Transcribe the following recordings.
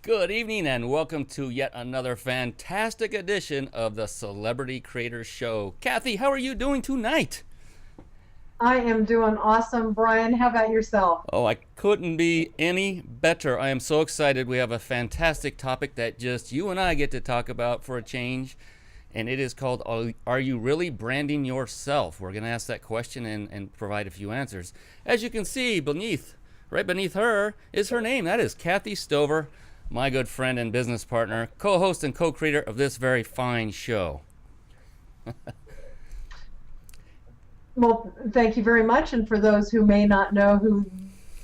Good evening and welcome to yet another fantastic edition of the Celebrity Creators Show. Kathy, how are you doing tonight? I am doing awesome, Brian. How about yourself? Oh, I couldn't be any better. I am so excited. We have a fantastic topic that just you and I get to talk about for a change, and it is called Are You Really Branding Yourself? We're going to ask that question and provide a few answers. As you can see right beneath her is her name. That is Kathy Stover, my good friend and business partner, co-host and co-creator of this very fine show. Well, thank you very much. And for those who may not know who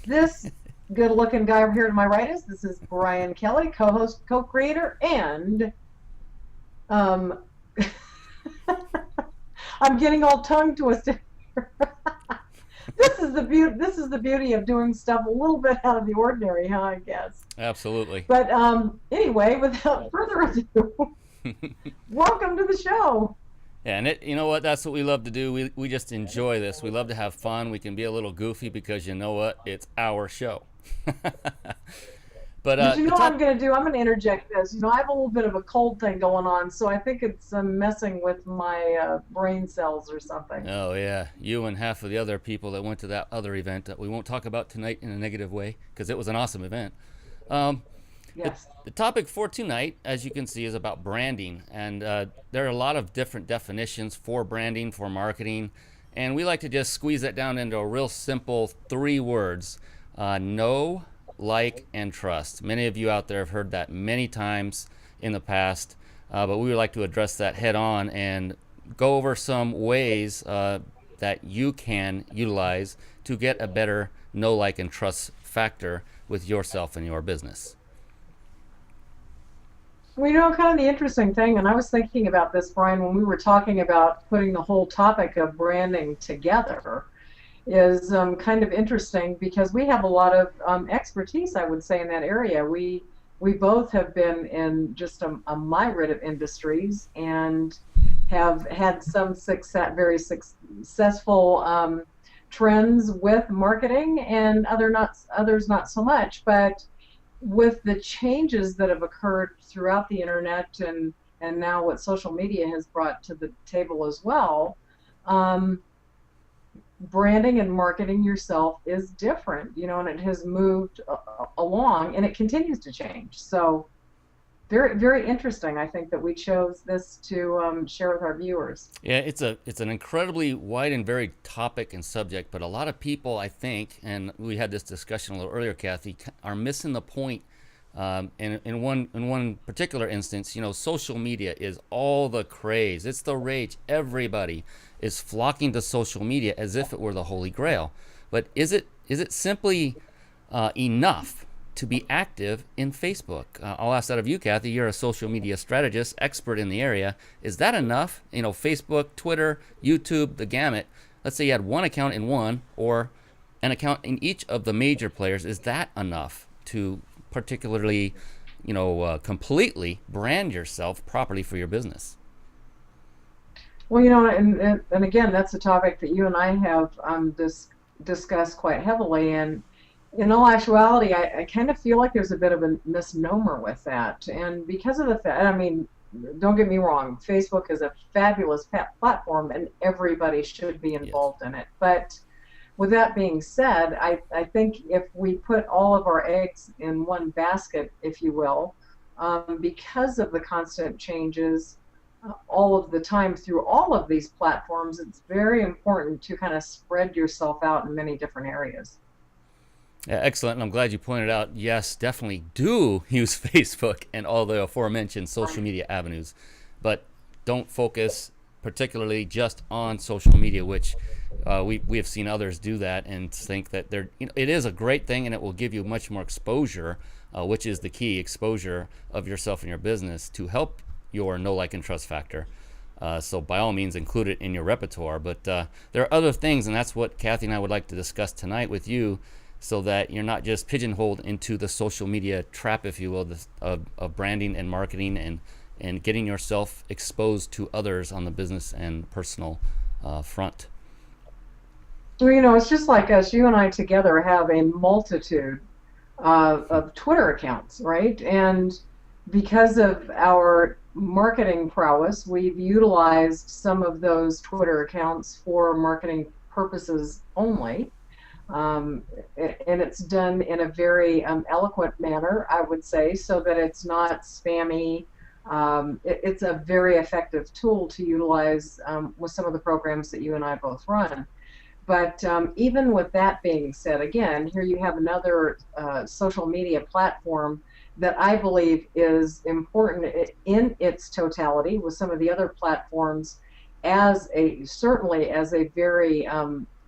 this good-looking guy over here to my right is, this is Brian Kelly, co-host, co-creator, and um, I'm getting all tongue twisted. This is the beauty. This is the beauty of doing stuff a little bit out of the ordinary, huh? I guess. Absolutely. But anyway, without further ado, welcome to the show. Yeah, and you know what? That's what we love to do. We just enjoy this. We love to have fun. We can be a little goofy because you know what? It's our show. But But you know what I'm going to do? I'm going to interject this. I have a little bit of a cold thing going on, so I think it's messing with my brain cells or something. oh yeah, you and half of the other people that went to that other event that we won't talk about tonight in a negative way because it was an awesome event. Um, the, Yes. the topic for tonight, as you can see, is about branding, and there are a lot of different definitions for branding, for marketing, and we like to just squeeze that down into a real simple three words: know, like, and trust. Many of you out there have heard that many times in the past, but we would like to address that head on and go over some ways that you can utilize to get a better know, like, and trust factor with yourself and your business. Well, kind of the interesting thing, and I was thinking about this, Brian, when we were talking about putting the whole topic of branding together, is kind of interesting because we have a lot of expertise, I would say, in that area. We both have been in just a myriad of industries and have had some success, very successful trends with marketing, and others not so much. But with the changes that have occurred throughout the internet and now what social media has brought to the table as well, branding and marketing yourself is different, and it has moved along and it continues to change. So very, very interesting. I think that we chose this to share with our viewers. Yeah, it's an incredibly wide and varied topic and subject, but a lot of people, I think, and we had this discussion a little earlier, Kathy, are missing the point. In one particular instance, social media is all the craze. It's the rage. Everybody is flocking to social media as if it were the holy grail. But is it simply enough to be active in Facebook? I'll ask that of you, Kathy. You're a social media strategist, expert in the area. Is that enough? Facebook, Twitter, YouTube, the gamut. Let's say you had one account in one or an account in each of the major players. Is that enough to particularly, completely brand yourself properly for your business? Well, and again, that's a topic that you and I have discussed quite heavily. And in all actuality, I kind of feel like there's a bit of a misnomer with that. And because of the fact, I mean, don't get me wrong, Facebook is a fabulous platform and everybody should be Yes. involved in it. But with that being said, I think if we put all of our eggs in one basket, if you will, because of the constant changes all of the time through all of these platforms, it's very important to kind of spread yourself out in many different areas. Yeah, excellent. And I'm glad you pointed out, yes, definitely do use Facebook and all the aforementioned social media avenues, but don't focus particularly just on social media, which we have seen others do that and think that it is a great thing and it will give you much more exposure, which is the key exposure of yourself and your business to help your know, like, and trust factor. So by all means, include it in your repertoire. But there are other things, and that's what Kathy and I would like to discuss tonight with you, so that you're not just pigeonholed into the social media trap, if you will, of branding and marketing and getting yourself exposed to others on the business and personal front. Well, it's just like us. You and I together have a multitude of Twitter accounts, right? And because of our marketing prowess, we've utilized some of those Twitter accounts for marketing purposes only. Um, and it's done in a very eloquent manner, I would say, so that it's not spammy. It's a very effective tool to utilize with some of the programs that you and I both run. But even with that being said, again, here you have another social media platform that I believe is important in its totality with some of the other platforms as a certainly as a very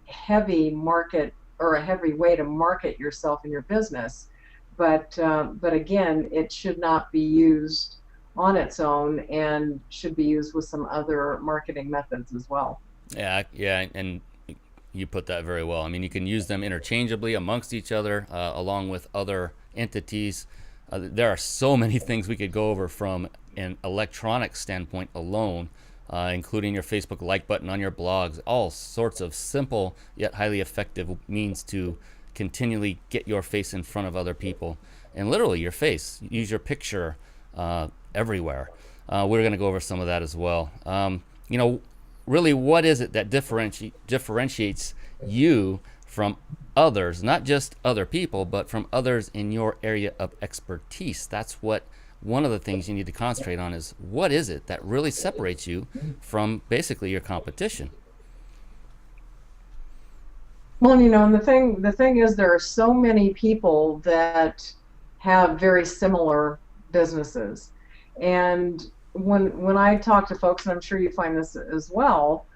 heavy market or a heavy way to market yourself and your business. But again, it should not be used on its own and should be used with some other marketing methods as well. Yeah, yeah, and you put that very well. I mean, you can use them interchangeably amongst each other, along with other entities. There are so many things we could go over from an electronic standpoint alone, including your Facebook like button on your blogs, all sorts of simple yet highly effective means to continually get your face in front of other people. And literally, your face, use your picture everywhere. We're going to go over some of that as well. You know, really, what is it that differentiates you from others, not just other people, but from others in your area of expertise? That's what one of the things you need to concentrate on is what is it that really separates you from basically your competition? Well, you know, and the thing is, there are so many people that have very similar businesses, and when I talk to folks, and I'm sure you find this as well,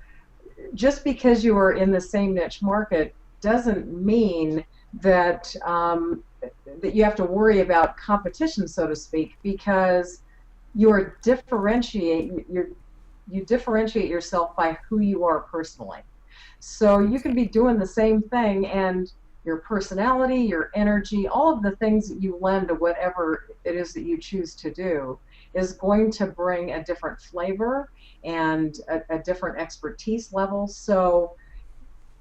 just because you are in the same niche market doesn't mean that that you have to worry about competition, so to speak, because you differentiate yourself by who you are personally. So you can be doing the same thing, and your personality, your energy, all of the things that you lend to whatever it is that you choose to do is going to bring a different flavor and a different expertise level. So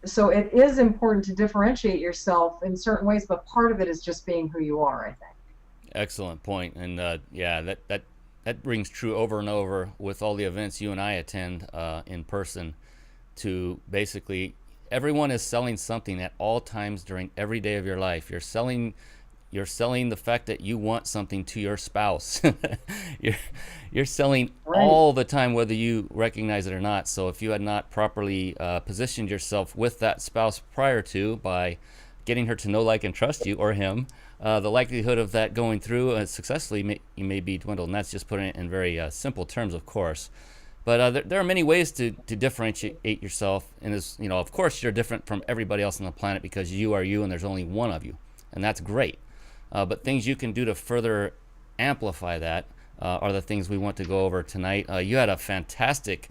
it is important to differentiate yourself in certain ways, but part of it is just being who you are, I think. Excellent point. And yeah, that rings true over and over with all the events you and I attend in person. To basically, everyone is selling something at all times during every day of your life. You're selling the fact that you want something to your spouse. you're you're selling Right. all the time, whether you recognize it or not. So if you had not properly positioned yourself with that spouse prior to by getting her to know, like, and trust you or him, the likelihood of that going through successfully may be dwindled. And that's just putting it in very simple terms, of course. But there are many ways to differentiate yourself. And as you know, of course, you're different from everybody else on the planet because you are you, and there's only one of you, and that's great. But things you can do to further amplify that are the things we want to go over tonight. You had a fantastic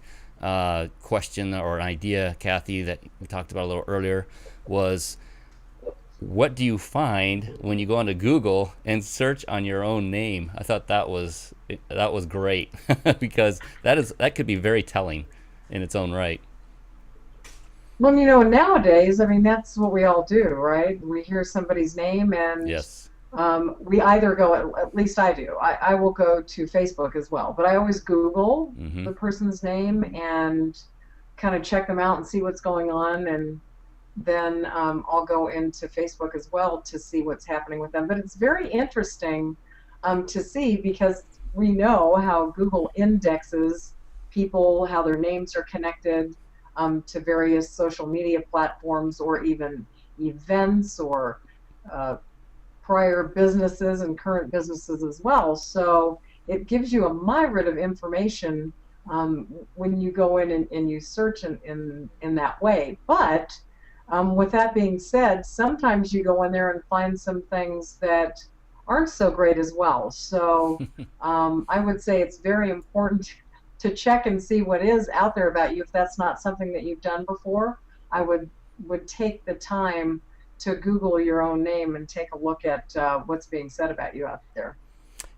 question or an idea, Kathy, that we talked about a little earlier. Was what do you find when you go onto Google and search on your own name? I thought that was great because that could be very telling in its own right. Well, you know, nowadays, I mean, that's what we all do, right? We hear somebody's name and Yes. we either go, at least I do, I will go to Facebook as well, but I always Google Mm-hmm. the person's name and kind of check them out and see what's going on. And then I'll go into Facebook as well to see what's happening with them. But it's very interesting to see because we know how Google indexes people, how their names are connected to various social media platforms or even events or uh, prior businesses and current businesses as well. So it gives you a myriad of information when you go in and you search in that way. But with that being said, sometimes you go in there and find some things that aren't so great as well. So I would say it's very important to check and see what is out there about you. If that's not something that you've done before, I would take the time to Google your own name and take a look at what's being said about you out there.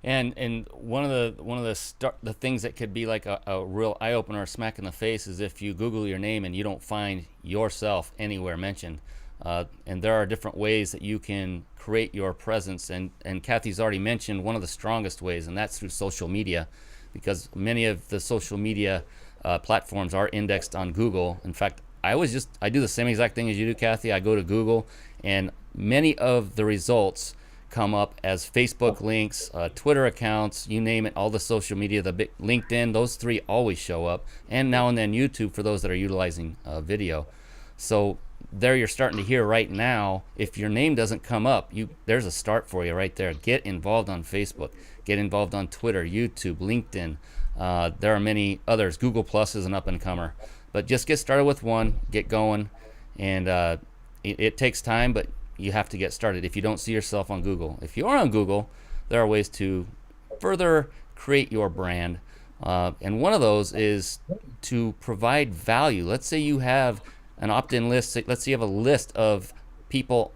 And one of the things that could be like a real eye opener, or smack in the face, is if you Google your name and you don't find yourself anywhere mentioned. And there are different ways that you can create your presence. And Kathy's already mentioned one of the strongest ways, and that's through social media, because many of the social media platforms are indexed on Google. In fact, I do the same exact thing as you do, Kathy. I go to Google, and many of the results come up as Facebook links, Twitter accounts, you name it, all the social media, the big LinkedIn, those three always show up, and now and then YouTube for those that are utilizing video. So there you're starting to hear right now, if your name doesn't come up, there's a start for you right there. Get involved on Facebook, get involved on Twitter, YouTube, LinkedIn. There are many others. Google Plus is an up-and-comer. But just get started with one, get going, and it takes time, but you have to get started if you don't see yourself on Google. If you are on Google, there are ways to further create your brand. And one of those is to provide value. Let's say you have an opt-in list. Let's say you have a list of people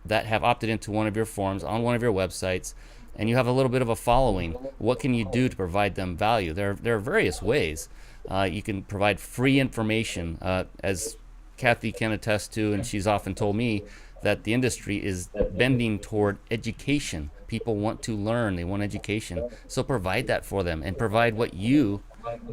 that have opted into one of your forums on one of your websites, and you have a little bit of a following. What can you do to provide them value? There are various ways. You can provide free information, as Kathy can attest to, and she's often told me that the industry is bending toward education. People want to learn, they want education. So provide that for them, and provide what you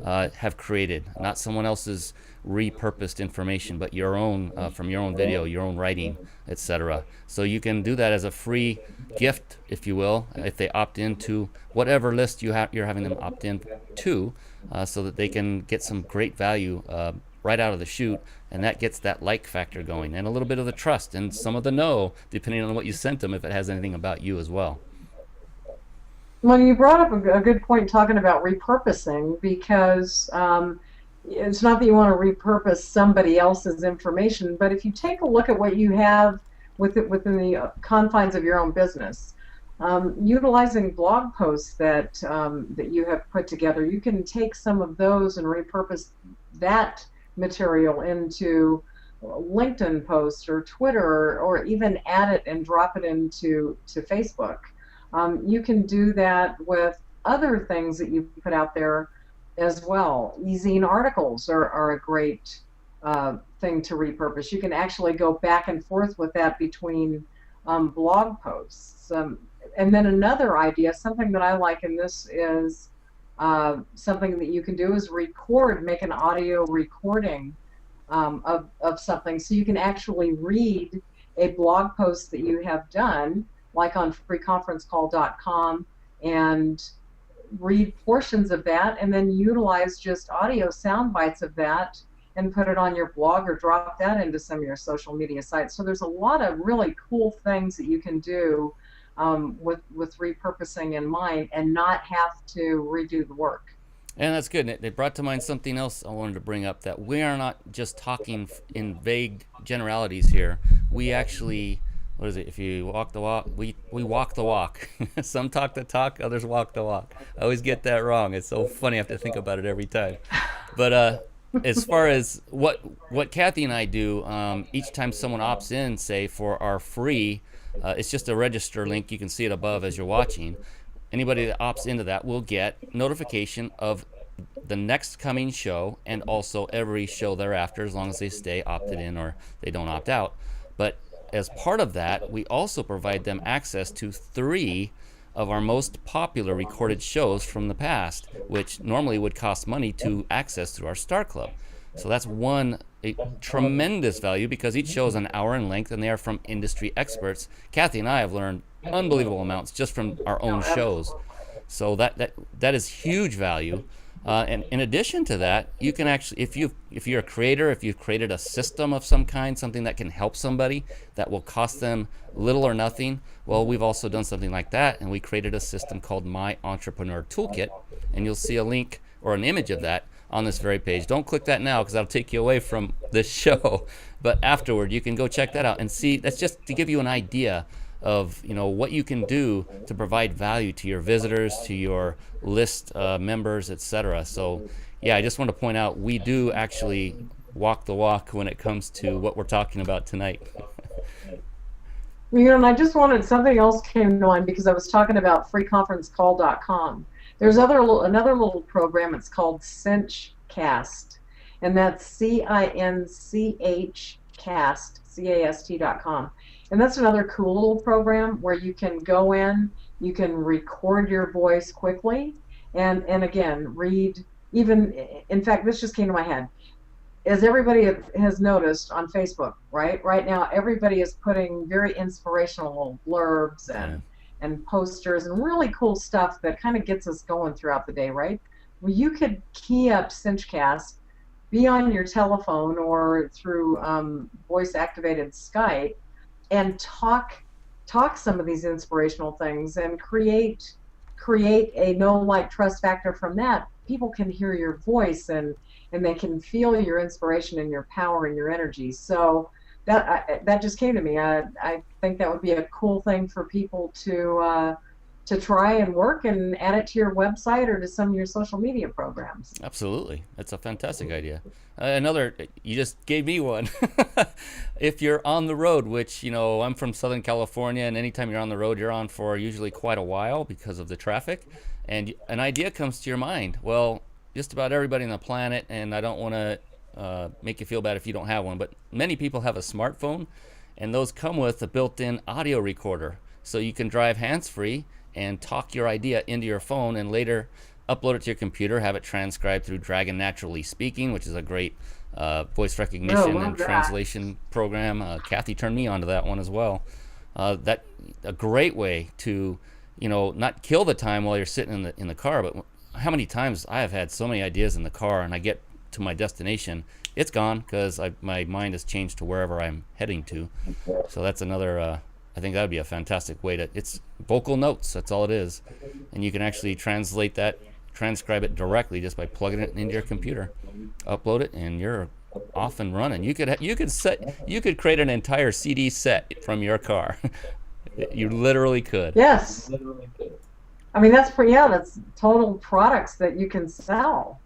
have created, not someone else's repurposed information, but your own, from your own video, your own writing, etc. So you can do that as a free gift, if you will, if they opt into whatever list you're having them opt in to, so that they can get some great value right out of the chute, and that gets that like factor going, and a little bit of the trust, and some of the no, depending on what you sent them, if it has anything about you as well. Well, you brought up a good point talking about repurposing, because it's not that you want to repurpose somebody else's information, but if you take a look at what you have within the confines of your own business, utilizing blog posts that you have put together, you can take some of those and repurpose that material into LinkedIn posts or Twitter, or even add it and drop it into Facebook. You can do that with other things that you put out there as well. E-zine articles are a great thing to repurpose. You can actually go back and forth with that between blog posts. And then another idea, something that I like in this is something that you can do is make an audio recording of something, so you can actually read a blog post that you have done, like on freeconferencecall.com, and read portions of that, and then utilize just audio sound bites of that and put it on your blog, or drop that into some of your social media sites. So there's a lot of really cool things that you can do with repurposing in mind, and not have to redo the work. And that's good. It brought to mind something else I wanted to bring up, that we are not just talking in vague generalities here. We actually, what is it? If you walk the walk, we walk the walk. Some talk the talk, others walk the walk. I always get that wrong. It's so funny. I have to think about it every time. But as far as what Kathy and I do, each time someone opts in, say for our free, it's just a register link. You can see it above as you're watching. Anybody that opts into that will get notification of the next coming show, and also every show thereafter, as long as they stay opted in or they don't opt out. But as part of that, we also provide them access to 3 of our most popular recorded shows from the past, which normally would cost money to access through our Star Club. So that's a tremendous value, because each show is an hour in length, and they are from industry experts. Kathy and I have learned unbelievable amounts just from our own shows. So that is huge value. And in addition to that, you can actually, if you're a creator, if you've created a system of some kind, something that can help somebody that will cost them little or nothing, well, we've also done something like that, and we created a system called My Entrepreneur Toolkit, and you'll see a link or an image of that on this very page. Don't click that now, because that'll take you away from this show, but afterward you can go check that out and see. That's just to give you an idea of what you can do to provide value to your visitors, to your list members, etc. So yeah, I just want to point out, we do actually walk the walk when it comes to what we're talking about tonight. And I just wanted, something else came to mind, because I was talking about freeconferencecall.com. There's another little program. It's called Cinchcast, and that's CINCHCAST. cast.com. And that's another cool little program where you can go in, you can record your voice quickly, and again, read, even, in fact, this just came to my head. As everybody has noticed on Facebook, right now, everybody is putting very inspirational blurbs and posters and really cool stuff that kind of gets us going throughout the day, right? Well, you could key up Cinchcast, be on your telephone or through voice-activated Skype, and talk some of these inspirational things and create a know, like, trust factor from that. People can hear your voice and they can feel your inspiration and your power and your energy. So that just came to me. I think that would be a cool thing for people to try and work and add it to your website or to some of your social media programs. Absolutely. That's a fantastic idea. Another, you just gave me one. If you're on the road, which, I'm from Southern California, and anytime you're on the road, you're on for usually quite a while because of the traffic, and an idea comes to your mind. Well, just about everybody on the planet, and I don't want to make you feel bad if you don't have one, but many people have a smartphone, and those come with a built-in audio recorder. So you can drive hands-free and talk your idea into your phone and later upload it to your computer, have it transcribed through Dragon Naturally Speaking, which is a great voice recognition and translation program. Kathy turned me onto that one as well. That a great way to, not kill the time while you're sitting in the car, but how many times I have had so many ideas in the car and I get to my destination, it's gone because my mind has changed to wherever I'm heading to. So that's another, I think that would be a fantastic way it's vocal notes, that's all it is. And you can actually transcribe it directly just by plugging it into your computer, upload it, and you're off and running. You could create an entire CD set from your car. You literally could. Yes. I mean, that's total products that you can sell.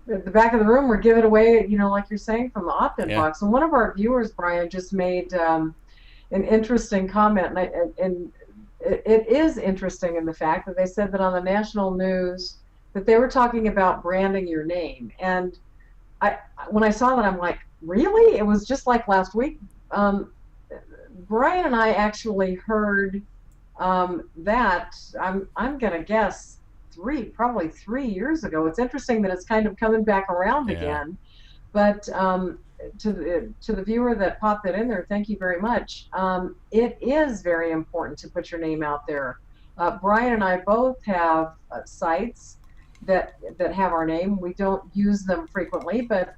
At the back of the room, we're giving away, like you're saying, from the opt-in box. And one of our viewers, Brian, just made an interesting comment, and it is interesting in the fact that they said that on the national news that they were talking about branding your name. And when I saw that, I'm like, really? It was just like last week. Brian and I actually heard that. I'm gonna guess probably 3 years ago. It's interesting that it's kind of coming back around again. But to the viewer that popped that in there, thank you very much. It is very important to put your name out there. Brian and I both have sites that have our name. We don't use them frequently, but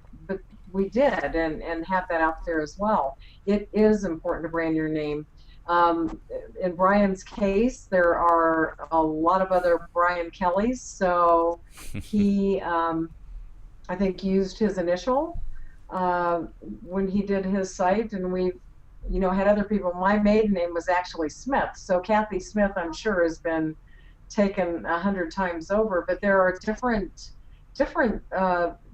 we did and have that out there as well. It is important to brand your name. In Brian's case, there are a lot of other Brian Kellys, so he, I think, used his initial when he did his site, and we've, had other people. My maiden name was actually Smith, so Kathy Smith, I'm sure, has been taken 100 times over, but there are different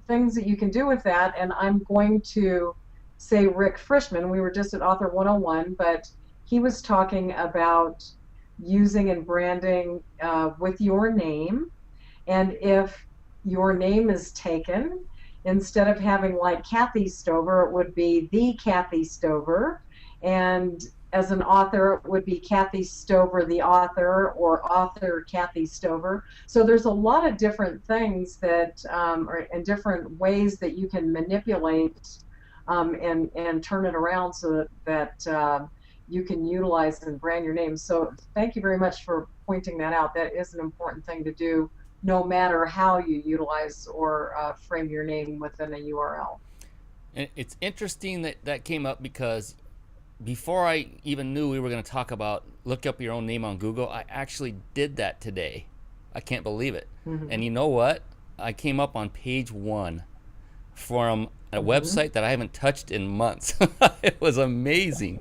things that you can do with that, and I'm going to say Rick Frischman. We were just at Author 101, but he was talking about using and branding with your name, and if your name is taken, instead of having like Kathy Stover, it would be the Kathy Stover, and as an author, it would be Kathy Stover the author, or author Kathy Stover. So there's a lot of different things that, and different ways that you can manipulate and turn it around so that you can utilize and brand your name. So thank you very much for pointing that out. That is an important thing to do, no matter how you utilize or frame your name within a URL. And it's interesting that came up because before I even knew we were going to talk about look up your own name on Google, I actually did that today. I can't believe it. Mm-hmm. And you know what? I came up on page 1 from a website that I haven't touched in months. It was amazing.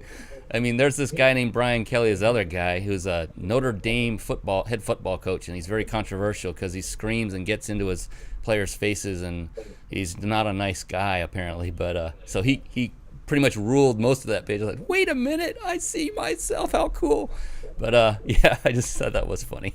I mean, there's this guy named Brian Kelly, this other guy who's a Notre Dame head football coach, and he's very controversial because he screams and gets into his players' faces, and he's not a nice guy apparently. But so he pretty much ruled most of that page. I was like, wait a minute, I see myself, how cool. But yeah, I just thought that was funny.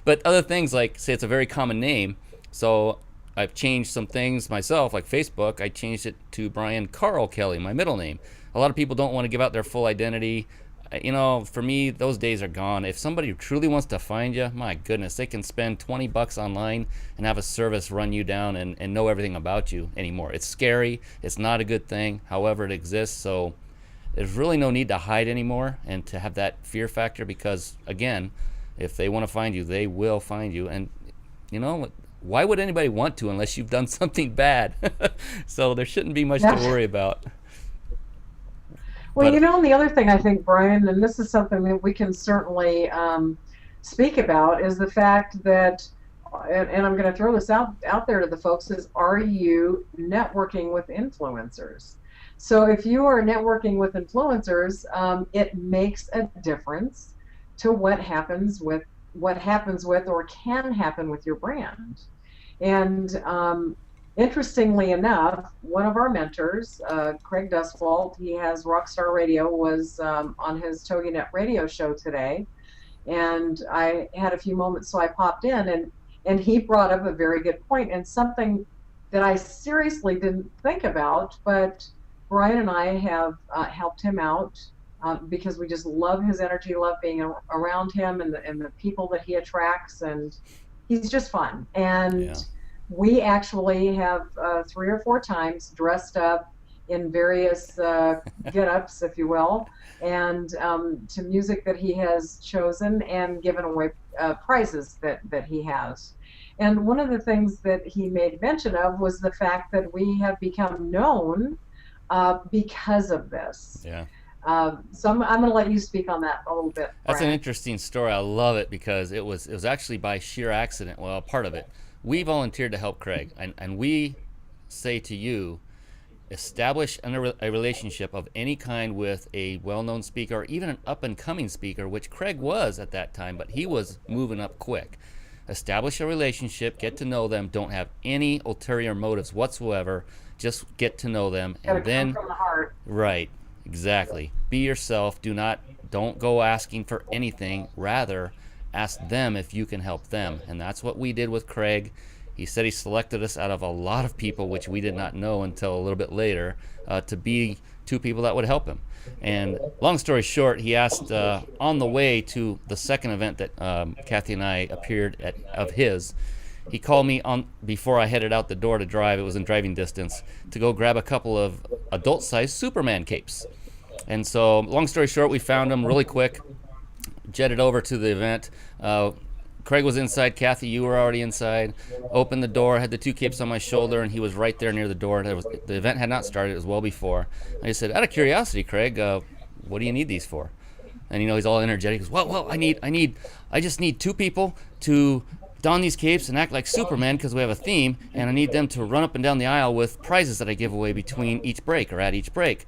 But other things like, say it's a very common name, so I've changed some things myself, like Facebook. I changed it to Brian Carl Kelly, my middle name. A lot of people don't want to give out their full identity. For me, those days are gone. If somebody truly wants to find you, my goodness, they can spend $20 online and have a service run you down and know everything about you anymore. It's scary. It's not a good thing. However, it exists. So there's really no need to hide anymore and to have that fear factor, because, again, if they want to find you, they will find you. And, why would anybody want to unless you've done something bad? So there shouldn't be much to worry about. Well, But and the other thing I think, Brian, and this is something that we can certainly speak about, is the fact that, and I'm going to throw this out there to the folks, is, are you networking with influencers? So if you are networking with influencers, it makes a difference to what happens with or can happen with your brand. And interestingly enough, one of our mentors, Craig Dustwalt, he has Rockstar Radio, was on his TogiNet radio show today, and I had a few moments, so I popped in, and he brought up a very good point, and something that I seriously didn't think about, but Brian and I have helped him out because we just love his energy, love being around him, and the people that he attracts, and he's just fun. And yeah, we actually have 3 or 4 times dressed up in various get-ups, if you will, and to music that he has chosen, and given away prizes that he has. And one of the things that he made mention of was the fact that we have become known because of this. yeah. So I'm going to let you speak on that a little bit, That's an Brian. interesting story. I love it because it was actually by sheer accident. Well, part of it. We volunteered to help Craig, and we say to you, establish a relationship of any kind with a well-known speaker, or even an up-and-coming speaker, which Craig was at that time, but he was moving up quick. Establish a relationship, get to know them, don't have any ulterior motives whatsoever, just get to know them, Got to and come then, from the heart. right, exactly, be yourself. Don't go asking for anything, rather ask them if you can help them. And that's what we did with Craig. He said he selected us out of a lot of people, which we did not know until a little bit later, to be 2 people that would help him. And long story short, he asked on the way to the second event that Kathy and I appeared at of his. He called me on before I headed out the door to drive. It was in driving distance, to go grab a couple of adult-sized Superman capes. And so, long story short, we found them really quick, jetted over to the event. Craig was inside. Kathy, you were already inside. Opened the door, had the 2 capes on my shoulder, and he was right there near the door. The event had not started. It was well before. I just said, out of curiosity, Craig, what do you need these for? And he's all energetic. He goes, well, I just need 2 people to don these capes and act like Superman, because we have a theme, and I need them to run up and down the aisle with prizes that I give away between each break, or at each break.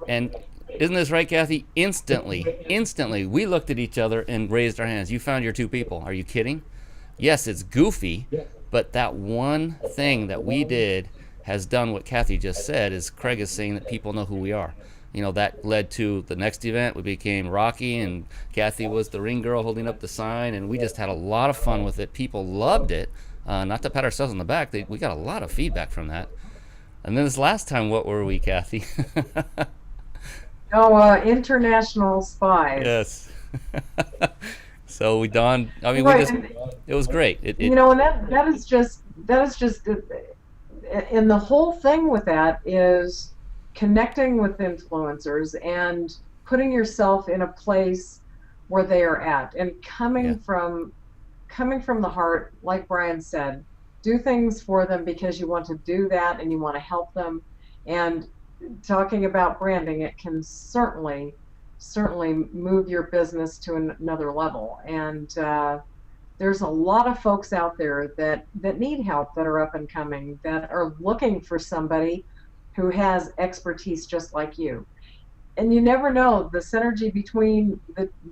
And isn't this right, Kathy? Instantly, we looked at each other and raised our hands. You found your 2 people. Are you kidding? Yes, it's goofy, but that one thing that we did has done what Kathy just said, is Craig is saying that people know who we are. That led to the next event. We became Rocky, and Kathy was the ring girl holding up the sign, and we just had a lot of fun with it. People loved it. Not to pat ourselves on the back, we got a lot of feedback from that. And then this last time, what were we, Kathy? Oh, international spies. Yes. So we donned. I mean, Right, it was great. and that is just and the whole thing with that is connecting with influencers and putting yourself in a place where they are at, and Yeah, coming from the heart, like Brian said. Do things for them because you want to do that and you want to help them. And talking about branding, it can certainly move your business to another level. And there's a lot of folks out there that need help, that are up and coming, that are looking for somebody who has expertise just like you. And you never know, the synergy between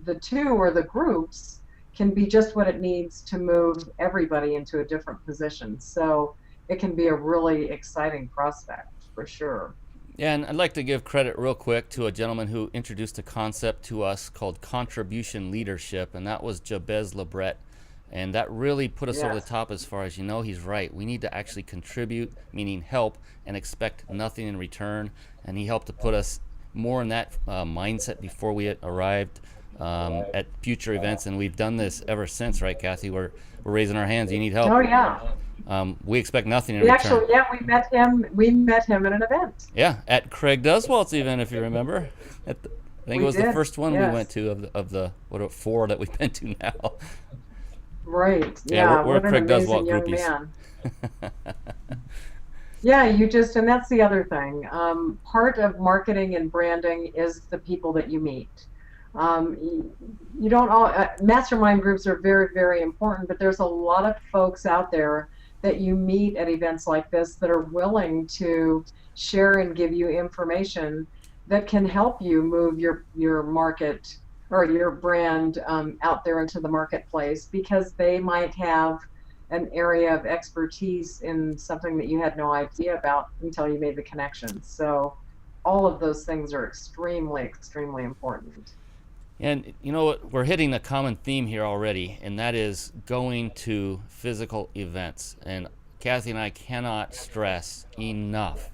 the 2 or the groups can be just what it needs to move everybody into a different position. So it can be a really exciting prospect for sure. yeah, and I'd like to give credit real quick to a gentleman who introduced a concept to us called contribution leadership, and that was Jabez Lebret. And that really put us over the Yes. top as far as, he's right. We need to actually contribute, meaning help, and expect nothing in return. And he helped to put us more in that mindset before we arrived at future events. And we've done this ever since, right, Kathy? We're raising our hands. You need help. Oh yeah. We expect nothing in We return. actually, yeah, we met him. We met him at an event. Yeah, at Craig Duswalt's event, if you remember. I think We it was the did, first one yes. we went to of the what 4 that we've been to now. Right. Yeah, Yeah. we're What an Craig amazing Duswalt young groupies. man. Yeah, and that's the other thing. Part of marketing and branding is the people that you meet. You don't all, mastermind groups are very, very important, but there's a lot of folks out there that you meet at events like this that are willing to share and give you information that can help you move your market or your brand out there into the marketplace because they might have an area of expertise in something that you had no idea about until you made the connection. So all of those things are extremely, extremely important. And you know what? We're hitting a common theme here already, and that is going to physical events. And Kathy and I cannot stress enough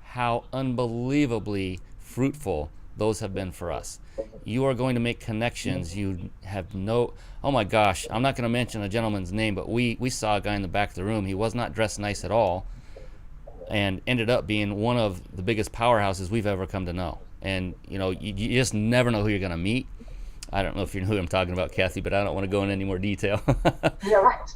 how unbelievably fruitful those have been for us. You are going to make connections. You have no, oh my gosh, I'm not going to mention a gentleman's name, but we saw a guy in the back of the room. He was not dressed nice at all and ended up being one of the biggest powerhouses we've ever come to know. And you just never know who you're going to meet. I don't know if you know who I'm talking about, Kathy, but I don't want to go into any more detail. Yeah, right.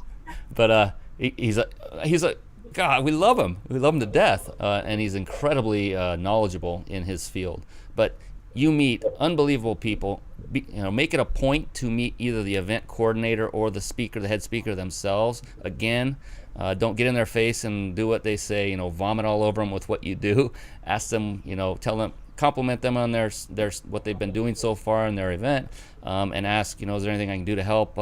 But he's a God. We love him. We love him to death, and he's incredibly knowledgeable in his field. But you meet unbelievable people. Make it a point to meet either the event coordinator or the speaker, the head speaker themselves. Again, don't get in their face and do what they say. Vomit all over them with what you do. Ask them. Tell them. Compliment them on their what they've been doing so far in their event, and ask, is there anything I can do to help?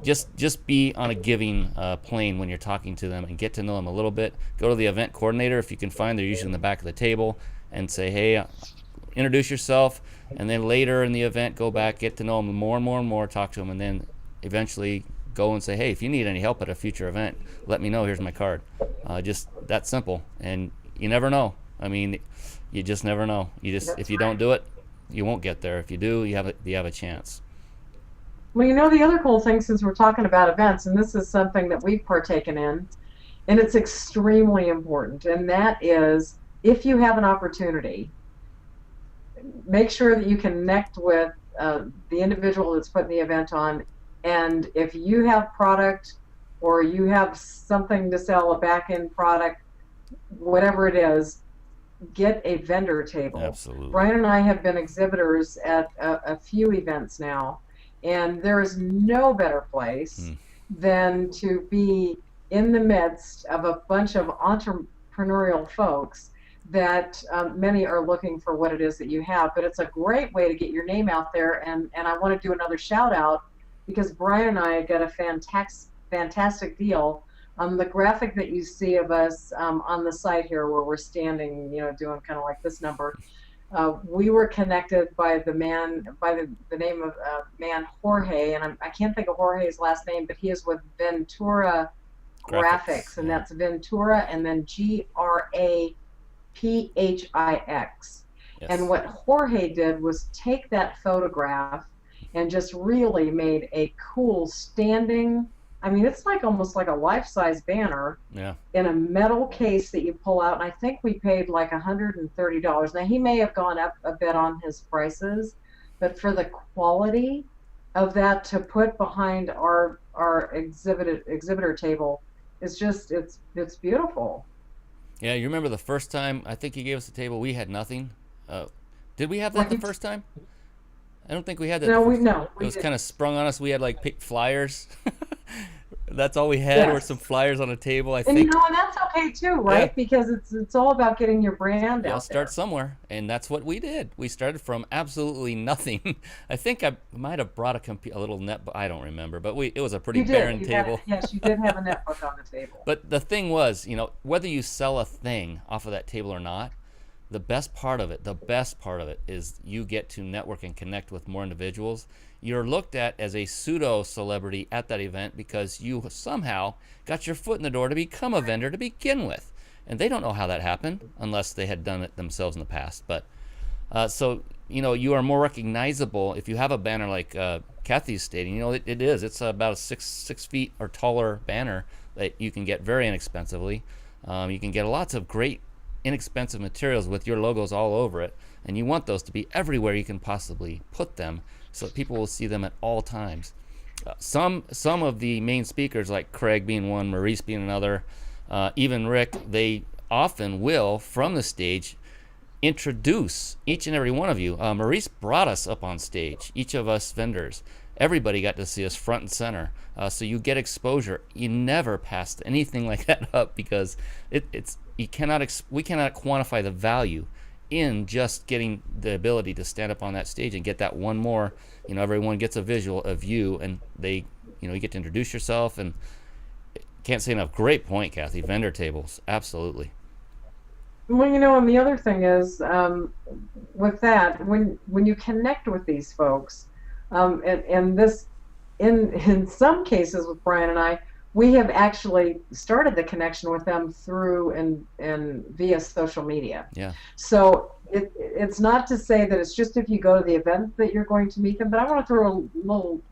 Just be on a giving plane when you're talking to them and get to know them a little bit. Go to the event coordinator if you can find. They're usually in the back of the table, and say, hey, introduce yourself, and then later in the event, go back, get to know them more and more and more, talk to them, and then eventually go and say, hey, if you need any help at a future event, let me know. Here's my card. Just that simple, and you never know. I mean, you just never know. If you don't do it, you won't get there. If you do, you have a chance. Well, the other cool thing, since we're talking about events, and this is something that we've partaken in, and it's extremely important, and that is if you have an opportunity, make sure that you connect with the individual that's putting the event on, and if you have product or you have something to sell, a back-end product, whatever it is, get a vendor table. Absolutely. Brian and I have been exhibitors at a few events now, and there is no better place than to be in the midst of a bunch of entrepreneurial folks that many are looking for what it is that you have. But it's a great way to get your name out there, and I want to do another shout out because Brian and I got a fantastic deal. The graphic that you see of us on the site here where we're standing, doing kind of like this number, we were connected by the man, by the name of man Jorge, and I can't think of Jorge's last name, but he is with Ventura Graphics, and that's Ventura and then Grapphix. Yes. And what Jorge did was take that photograph and just really made a cool standing, it's almost like a life-size banner in a metal case that you pull out, and I think we paid like $130. Now, he may have gone up a bit on his prices, but for the quality of that to put behind our exhibitor table, it's beautiful. Yeah, you remember the first time I think you gave us the table, we had nothing. Did we have that the first time? I don't think we had that. No, it was kind of sprung on us. We had like flyers. That's all we had were some flyers on a table. I think. And that's okay too, right? Yeah. Because it's all about getting your brand out. Start somewhere, and that's what we did. We started from absolutely nothing. I think I might have brought a little netbook. I don't remember, but it was a pretty barren table. Yes, you did have a netbook on the table. But the thing was, whether you sell a thing off of that table or not, the best part of it is you get to network and connect with more individuals. You're looked at as a pseudo celebrity at that event because you somehow got your foot in the door to become a vendor to begin with. And they don't know how that happened unless they had done it themselves in the past. But so, you are more recognizable if you have a banner like Kathy's stating. It is. It's about a 6 feet or taller banner that you can get very inexpensively. You can get lots of great inexpensive materials with your logos all over it, and you want those to be everywhere you can possibly put them so that people will see them at all times. Some of the main speakers, like Craig being one, Maurice being another, even Rick, they often will, from the stage, introduce each and every one of you. Maurice brought us up on stage, each of us vendors. Everybody got to see us front and center. So you get exposure. You never passed anything like that up because we cannot quantify the value in just getting the ability to stand up on that stage and get that one more. Everyone gets a visual of you, and you get to introduce yourself. And can't say enough. Great point, Kathy. Vendor tables, absolutely. Well, and the other thing is, with that, when you connect with these folks, and this, in some cases with Brian and I, we have actually started the connection with them through and via social media. Yeah. So it's not to say that it's just if you go to the event that you're going to meet them, but I want to throw a little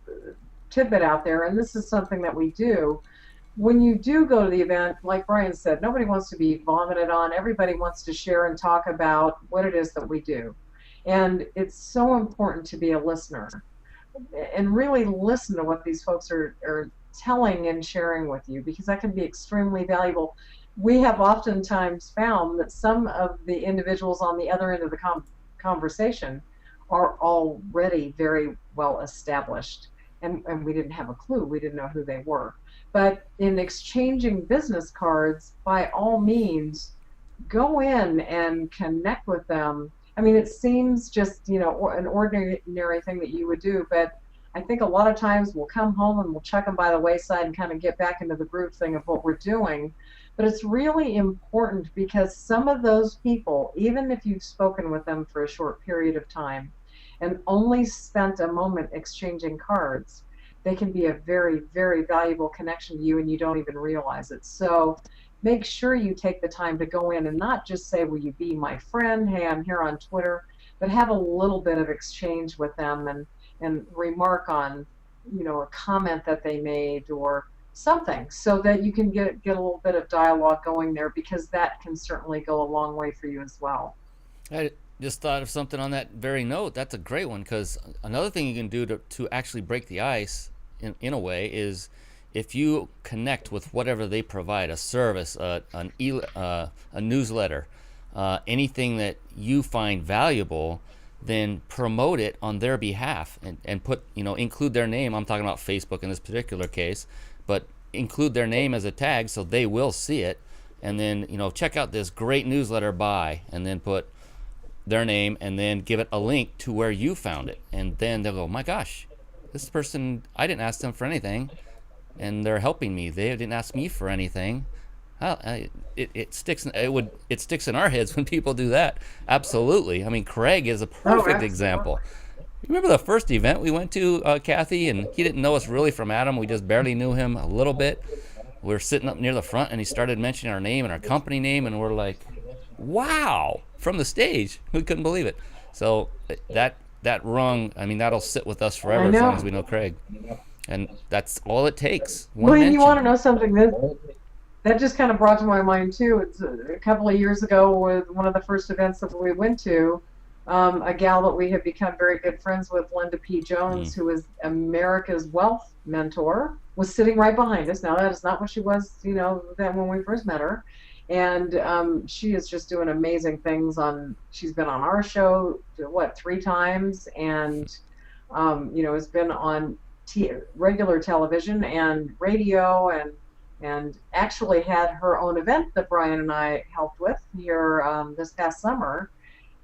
tidbit out there, and this is something that we do. When you do go to the event, like Brian said, nobody wants to be vomited on. Everybody wants to share and talk about what it is that we do. And it's so important to be a listener and really listen to what these folks are telling and sharing with you, because that can be extremely valuable. We have oftentimes found that some of the individuals on the other end of the conversation are already very well established, and we didn't have a clue. We didn't know who they were. But in exchanging business cards, by all means, go in and connect with them. I mean, it seems just, an ordinary thing that you would do, but I think a lot of times we'll come home and we'll check them by the wayside and kind of get back into the groove thing of what we're doing. But it's really important because some of those people, even if you've spoken with them for a short period of time and only spent a moment exchanging cards, they can be a very, very valuable connection to you, and you don't even realize it. So make sure you take the time to go in and not just say, will you be my friend? Hey, I'm here on Twitter, but have a little bit of exchange with them and remark on, a comment that they made or something, so that you can get a little bit of dialogue going there, because that can certainly go a long way for you as well. I just thought of something on that very note. That's a great one, because another thing you can do to actually break the ice in a way is if you connect with whatever they provide, a service, a newsletter, anything that you find valuable, then promote it on their behalf and put, include their name. I'm talking about Facebook in this particular case, but include their name as a tag so they will see it. And then, check out this great newsletter by, and then put their name and then give it a link to where you found it. And then they'll go, my gosh, this person, I didn't ask them for anything, and they're helping me. They didn't ask me for anything. It sticks in our heads when people do that. Absolutely. I mean, Craig is a perfect example. You remember the first event we went to, Kathy, and he didn't know us really from Adam. We just barely knew him a little bit. We were sitting up near the front, and he started mentioning our name and our company name, and we're like, wow, from the stage. We couldn't believe it. So that rung, I mean, that'll sit with us forever as long as we know Craig. And that's all it takes. Well, and you want to know something that just kind of brought to my mind too. It's a couple of years ago with one of the first events that we went to, a gal that we have become very good friends with, Linda P. Jones, who is America's Wealth Mentor, was sitting right behind us. Now, that is not what she was, then when we first met her. And she is just doing amazing things she's been on our show, 3 times, and, has been on regular television and radio, and actually had her own event that Brian and I helped with here this past summer.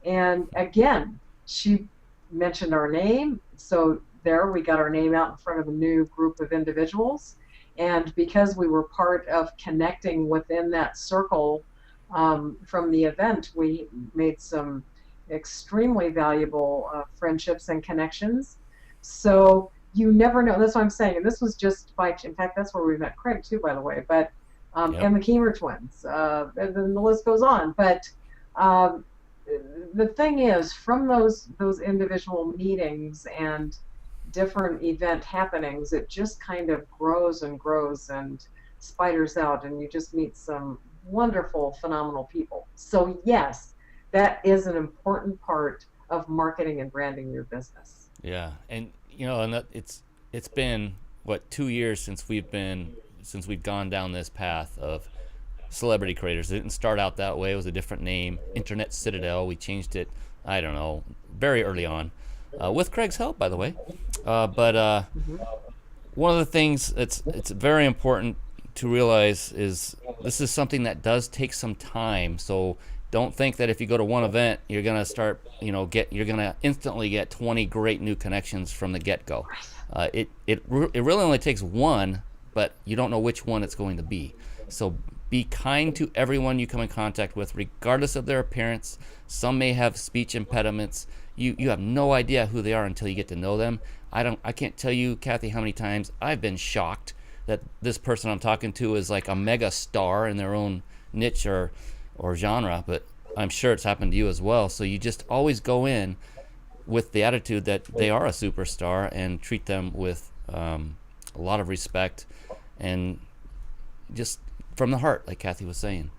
And again, she mentioned our name, so there we got our name out in front of a new group of individuals. And because we were part of connecting within that circle from the event, we made some extremely valuable friendships and connections. So you never know. That's what I'm saying. And this was just by, in fact, that's where we met Craig too, by the way. But Yep. and the Keemer twins, and then the list goes on. But um, the thing is, from those individual meetings and different event happenings, it just kind of grows and grows and spiders out, and you just meet some wonderful, phenomenal people. So, yes, that is an important part of marketing and branding your business. Yeah, and and it's been what 2 years since we've gone down this path of celebrity creators. It didn't start out that way. It was a different name, Internet Citadel. We changed it, I don't know, very early on, with Craig's help, by the way. But Hmm. one of the things it's very important to realize is this is something that does take some time. So don't think that if you go to one event, you're gonna start, you're gonna instantly get 20 great new connections from the get go. It really only takes one, but you don't know which one it's going to be. So be kind to everyone you come in contact with, regardless of their appearance. Some may have speech impediments. You have no idea who they are until you get to know them. I can't tell you, Kathy, how many times I've been shocked that this person I'm talking to is like a mega star in their own niche or genre, but I'm sure it's happened to you as well. So you just always go in with the attitude that they are a superstar and treat them with a lot of respect and just from the heart, like Kathy was saying.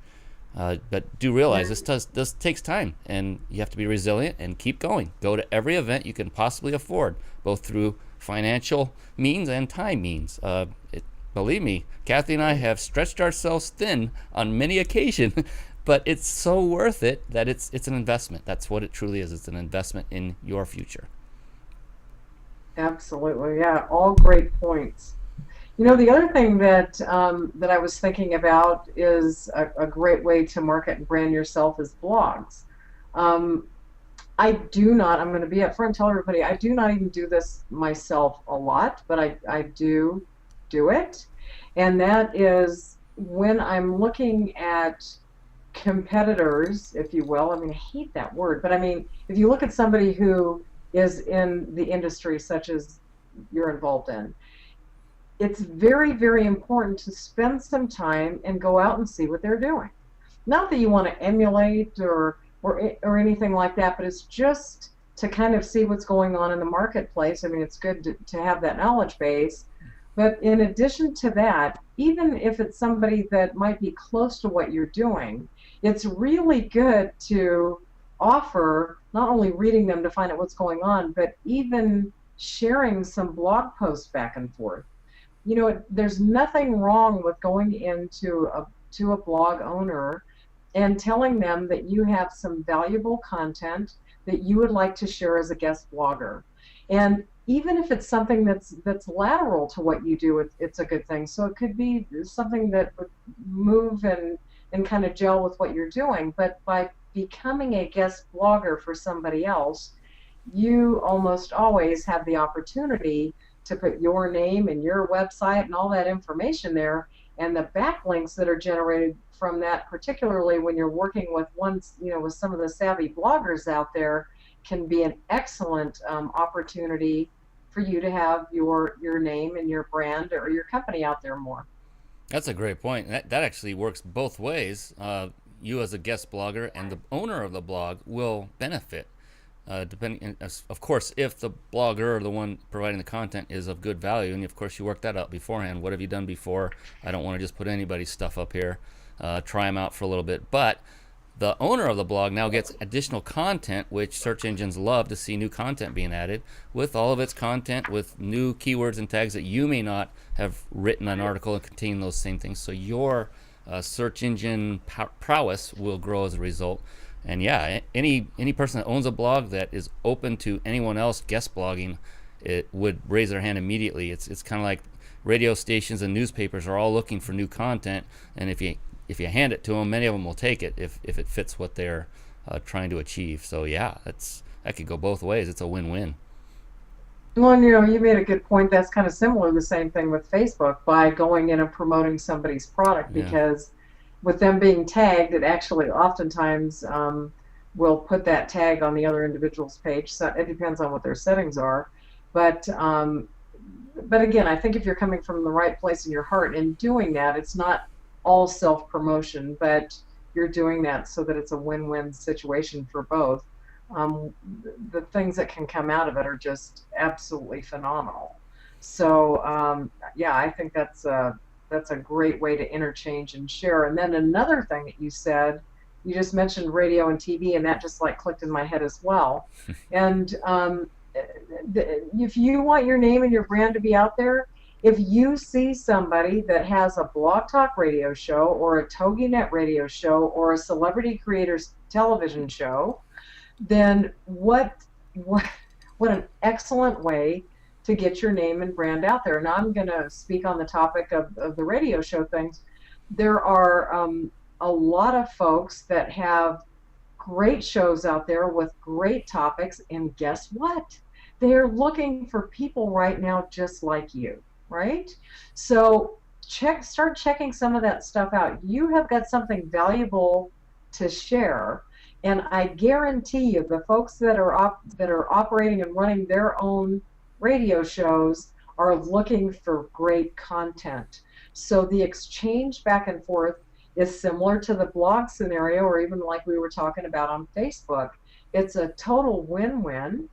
But do realize this takes time, and you have to be resilient and keep going. Go to every event you can possibly afford, both through financial means and time means. Believe me, Kathy and I have stretched ourselves thin on many occasions, but it's so worth it that it's an investment. That's what it truly is. It's an investment in your future. Absolutely, yeah, all great points. The other thing that I was thinking about is a great way to market and brand yourself is blogs. Um, I do not, I'm going to be upfront and tell everybody, I do not even do this myself a lot, but I do it. And that is when I'm looking at competitors, if you will. I mean, I hate that word, but I mean, if you look at somebody who is in the industry such as you're involved in, it's very, very important to spend some time and go out and see what they're doing. Not that you want to emulate or anything like that, but it's just to kind of see what's going on in the marketplace. I mean, it's good to have that knowledge base. But in addition to that, even if it's somebody that might be close to what you're doing, it's really good to offer not only reading them to find out what's going on, but even sharing some blog posts back and forth. There's nothing wrong with going into a blog owner and telling them that you have some valuable content that you would like to share as a guest blogger. And even if it's something that's lateral to what you do, it's a good thing. So it could be something that would move and kind of gel with what you're doing. But by becoming a guest blogger for somebody else, you almost always have the opportunity to put your name and your website and all that information there, and the backlinks that are generated from that, particularly when you're working with with some of the savvy bloggers out there, can be an excellent opportunity for you to have your name and your brand or your company out there more. That's a great point. That actually works both ways. You as a guest blogger and the owner of the blog will benefit. Depending, of course, if the blogger or the one providing the content is of good value, and of course you work that out beforehand. What have you done before? I don't want to just put anybody's stuff up here. Try them out for a little bit, but the owner of the blog now gets additional content, which search engines love to see new content being added with all of its content, with new keywords and tags that you may not have written an article and contain those same things. So your search engine prowess will grow as a result. And yeah, any person that owns a blog that is open to anyone else guest blogging, it would raise their hand immediately. It's kind of like radio stations and newspapers are all looking for new content, and if you hand it to them, many of them will take it if it fits what they're trying to achieve. So yeah, that could go both ways. It's a win-win. Well, and, you made a good point. That's kind of similar, the same thing with Facebook by going in and promoting somebody's product Yeah. because with them being tagged, it actually oftentimes will put that tag on the other individual's page. So it depends on what their settings are. But again, I think if you're coming from the right place in your heart and doing that, it's not all self-promotion, but you're doing that so that it's a win-win situation for both. Um, the things that can come out of it are just absolutely phenomenal. So yeah, I think that's a great way to interchange and share. And then another thing that you just mentioned radio and TV, and that just like clicked in my head as well. And if you want your name and your brand to be out there, if you see somebody that has a Blog Talk radio show or a TogiNet radio show or a Celebrity Creators television show, then what what an excellent way to get your name and brand out there. And I'm going to speak on the topic of the radio show things. There are a lot of folks that have great shows out there with great topics, and guess what? They're looking for people right now just like you, right? So start checking some of that stuff out. You have got something valuable to share, and I guarantee you the folks that are operating and running their own radio shows are looking for great content. So the exchange back and forth is similar to the blog scenario, or even like we were talking about on Facebook. It's a total win-win.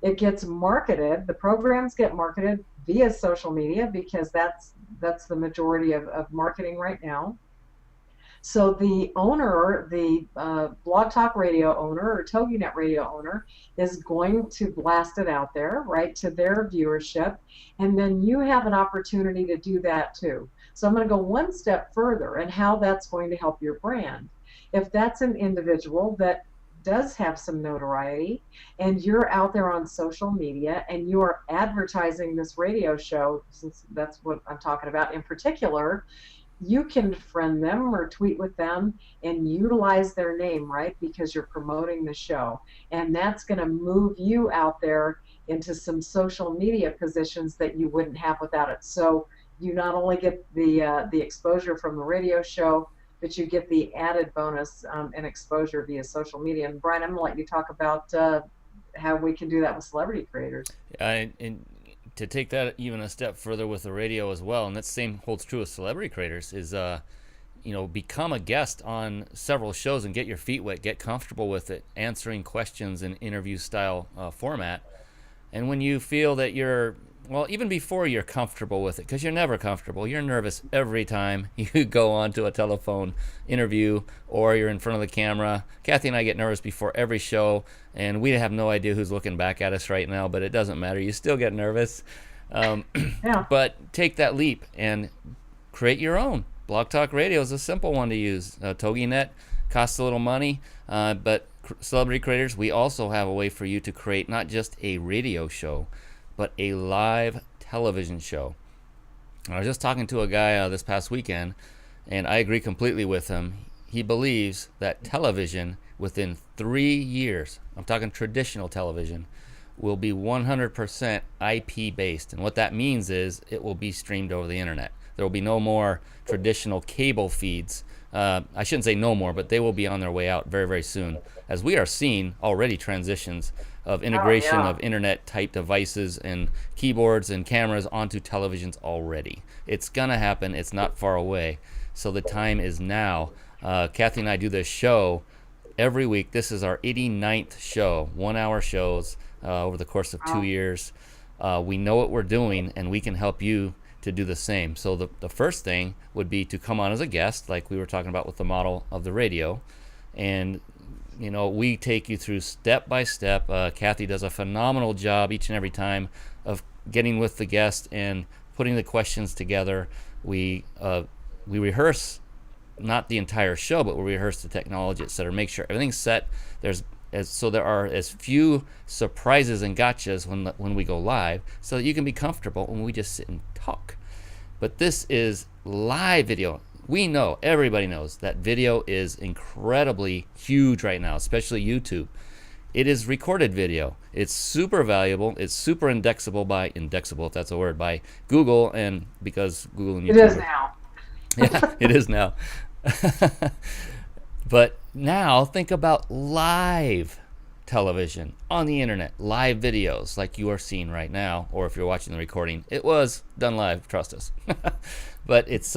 It gets marketed. The programs get marketed via social media because that's the majority of marketing right now. So the owner, the Blog Talk Radio owner or TogiNet Radio owner is going to blast it out there, right, to their viewership, and then you have an opportunity to do that too. So I'm going to go one step further and how that's going to help your brand. If that's an individual that does have some notoriety and you're out there on social media and you are advertising this radio show, since that's what I'm talking about in particular, you can friend them or tweet with them and utilize their name, right? Because you're promoting the show. And that's going to move you out there into some social media positions that you wouldn't have without it. So you not only get the exposure from the radio show, but you get the added bonus and exposure via social media. And Brian, I'm going to let you talk about how we can do that with celebrity creators. And to take that even a step further with the radio as well, and that same holds true with celebrity creators, is become a guest on several shows and get your feet wet, get comfortable with it, answering questions in interview style format. And when you feel that even before you're comfortable with it, because you're never comfortable, you're nervous every time you go on to a telephone interview or you're in front of the camera. Kathy and I get nervous before every show, and we have no idea who's looking back at us right now, but it doesn't matter. You still get nervous. Yeah. But take that leap and create your own. Blog Talk Radio is a simple one to use. TogiNet costs a little money, but celebrity creators, we also have a way for you to create not just a radio show, but a live television show. I was just talking to a guy this past weekend, and I agree completely with him. He believes that television within 3 years, I'm talking traditional television, will be 100% IP based. And what that means is it will be streamed over the internet. There will be no more traditional cable feeds. I shouldn't say no more, but they will be on their way out very, very soon, as we are seeing already transitions of integration of internet type devices and keyboards and cameras onto televisions already. It's gonna happen. It's not far away. So the time is now. Kathy and I do this show every week. This is our 89th show, 1 hour shows over the course of 2 years. We know what we're doing, and we can help you to do the same. So the first thing would be to come on as a guest, like we were talking about with the model of the radio, and we take you through step by step. Kathy does a phenomenal job each and every time of getting with the guest and putting the questions together. We rehearse not the entire show, but we rehearse the technology, etc. Make sure everything's set. So there are as few surprises and gotchas when we go live, so that you can be comfortable when we just sit and talk. But this is live video. We know, everybody knows, that video is incredibly huge right now, especially YouTube. It is recorded video. It's super valuable. It's super indexable if that's a word, by Google, and because Google and YouTube. It is now. Yeah, it is now. But now think about live television on the internet, live videos like you are seeing right now, or if you're watching the recording, it was done live, trust us. But it's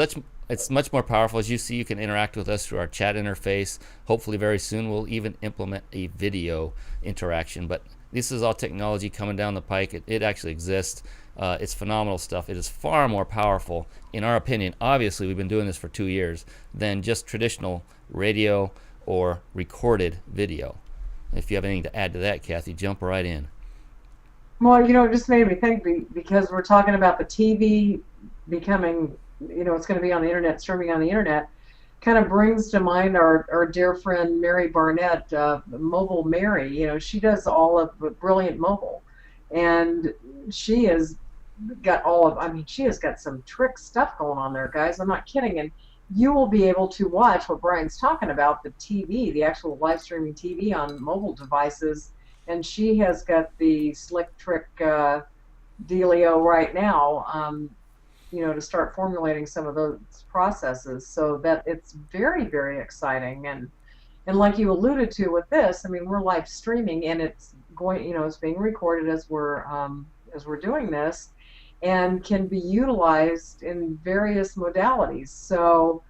much more powerful. As you see, you can interact with us through our chat interface. Hopefully very soon we'll even implement a video interaction. But this is all technology coming down the pike. It actually exists. It's phenomenal stuff. It is far more powerful, in our opinion. Obviously, we've been doing this for 2 years, than just traditional radio or recorded video. If you have anything to add to that, Kathy, jump right in. Well, it just made me think because we're talking about the TV becoming, it's going to be on the internet, streaming on the internet. Kind of brings to mind our dear friend Mary Barnett, Mobile Mary. She does all of the Brilliant Mobile, and she has got she has got some trick stuff going on there, guys. I'm not kidding. And you will be able to watch what Brian's talking about, the TV, the actual live streaming TV on mobile devices. And she has got the slick trick dealio right now, to start formulating some of those processes, so that it's very, very exciting. And like you alluded to with this, we're live streaming, and it's going, it's being recorded as we're doing this, and can be utilized in various modalities. So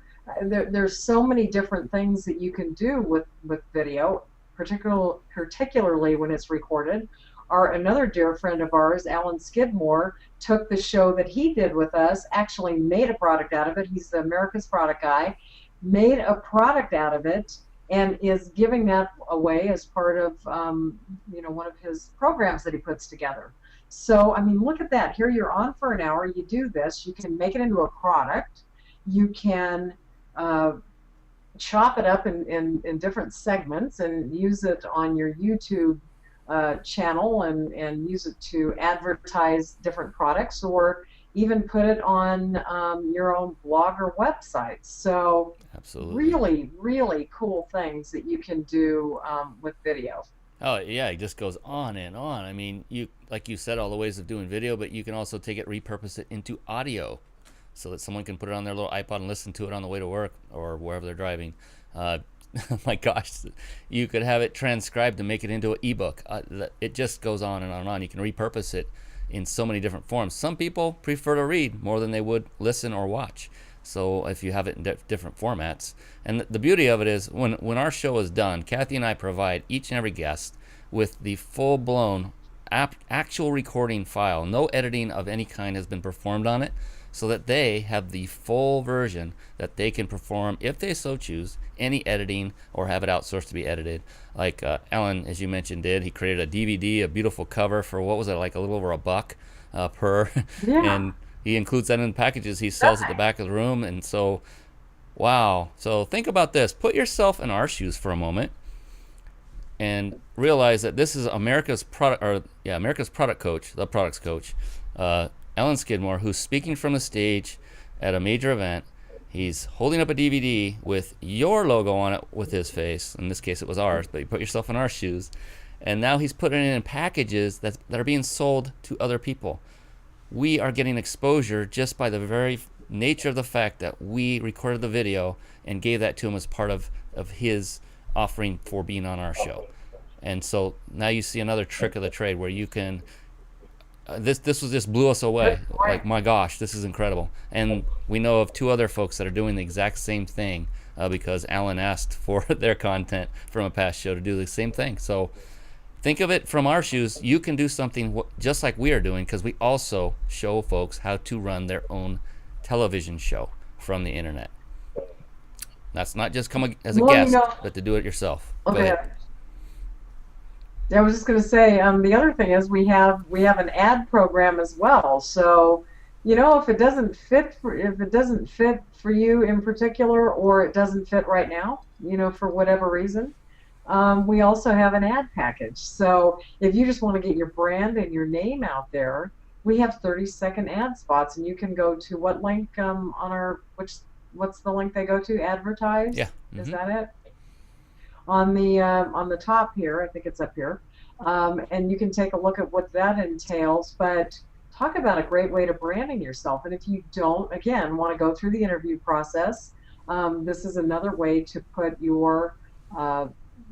there's so many different things that you can do with video, particularly when it's recorded. Another dear friend of ours, Alan Skidmore, took the show that he did with us, actually made a product out of it. He's the America's Product Guy, made a product out of it, and is giving that away as part of one of his programs that he puts together. So look at that. Here you're on for an hour. You do this. You can make it into a product. You can chop it up in different segments and use it on your YouTube channel, and use it to advertise different products, or even put it on your own blog or website. So absolutely, really, really cool things that you can do with video. Oh yeah, it just goes on and on. You, like you said, all the ways of doing video, but you can also take it, repurpose it into audio, so that someone can put it on their little iPod and listen to it on the way to work or wherever they're driving. My gosh, you could have it transcribed and make it into an ebook. It just goes on and on and on. You can repurpose it in so many different forms. Some people prefer to read more than they would listen or watch. So if you have it in different formats. And the beauty of it is, when our show is done, Kathy and I provide each and every guest with the full-blown actual recording file. No editing of any kind has been performed on it, so that they have the full version that they can perform, if they so choose, any editing or have it outsourced to be edited. Like Alan, as you mentioned, did. He created a DVD, a beautiful cover for, what was it, like a little over $1 per. Yeah. And he includes that in the packages he sells at the back of the room. And so, wow. So think about this. Put yourself in our shoes for a moment and realize that this is America's product coach, the products coach, Alan Skidmore, who's speaking from the stage at a major event. He's holding up a DVD with your logo on it with his face. In this case, it was ours, but you put yourself in our shoes. And now he's putting it in packages that are being sold to other people. We are getting exposure just by the very nature of the fact that we recorded the video and gave that to him as part of his offering for being on our show. And so now you see another trick of the trade where you can... This was just blew us away. Like, my gosh, this is incredible. And we know of 2 other folks that are doing the exact same thing because Alan asked for their content from a past show to do the same thing. So think of it from our shoes. You can do something just like we are doing, because we also show folks how to run their own television show from the internet. That's not just come as a guest, but to do it yourself. Okay. I was just going to say, the other thing is we have an ad program as well. So, if it doesn't fit for you in particular, or it doesn't fit right now, for whatever reason, we also have an ad package. So if you just want to get your brand and your name out there, we have 30-second ad spots, and you can go to what link what's the link they go to? Advertise? Yeah. Is that it? On the top here, I think it's up here, and you can take a look at what that entails. But talk about a great way to branding yourself. And if you don't, again, want to go through the interview process, This is another way to put uh,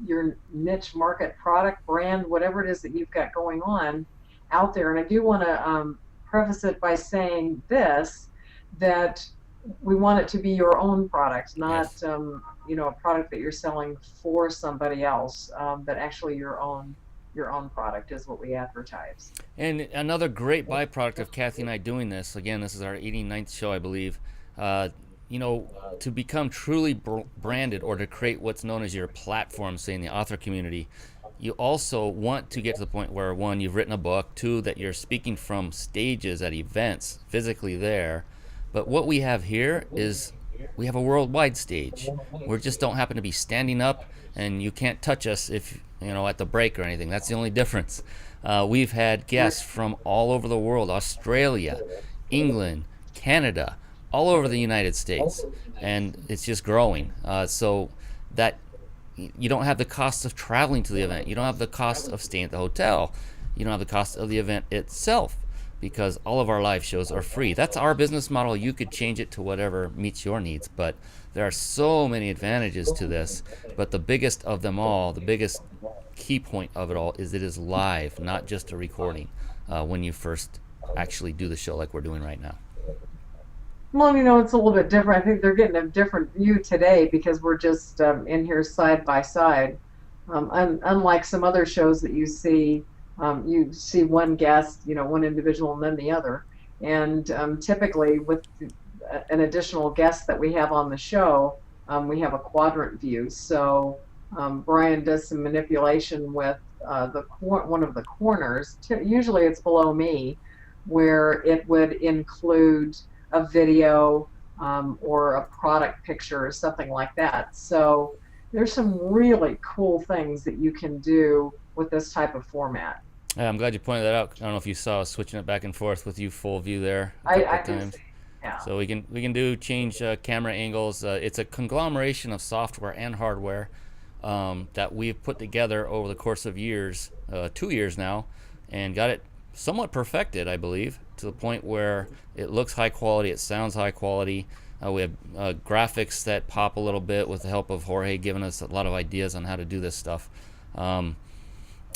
your niche market product brand, whatever it is that you've got going on, out there. And I do want to preface it by saying this, that we want it to be your own product, not Yes. a product that you're selling for somebody else, but actually your own product is what we advertise. And another great byproduct of Kathy and I doing this, again, this is our 89th show, I believe. Uh, you know, to become truly branded or to create what's known as your platform, say in the author community, you also want to get to the point where one, you've written a book, two, that you're speaking from stages at events, physically there. But what we have here is we have a worldwide stage. We just don't happen to be standing up, and you can't touch us if at the break or anything. That's the only difference. We've had guests from all over the world: Australia, England, Canada, all over the United States, and it's just growing. So that you don't have the cost of traveling to the event. You don't have the cost of staying at the hotel. You don't have the cost of the event itself, because all of our live shows are free. That's our business model. You could change it to whatever meets your needs, but there are so many advantages to this. But the biggest of them all, the biggest key point of it all, is it is live, not just a recording when you first actually do the show like we're doing right now. Well, it's a little bit different. I think they're getting a different view today because we're just in here side by side. Unlike some other shows that you see one guest, one individual, and then the other. And typically, with an additional guest that we have on the show, we have a quadrant view. So Brian does some manipulation with one of the corners. Usually, it's below me, where it would include a video or a product picture or something like that. So there's some really cool things that you can do with this type of format. I'm glad you pointed that out. I don't know if you saw us switching it back and forth with you full view there a I, couple I of do times. see. Yeah. So we can do change camera angles. It's a conglomeration of software and hardware that we've put together over the course of years, 2 years now, and got it somewhat perfected, I believe, to the point where it looks high quality, it sounds high quality. We have graphics that pop a little bit with the help of Jorge giving us a lot of ideas on how to do this stuff.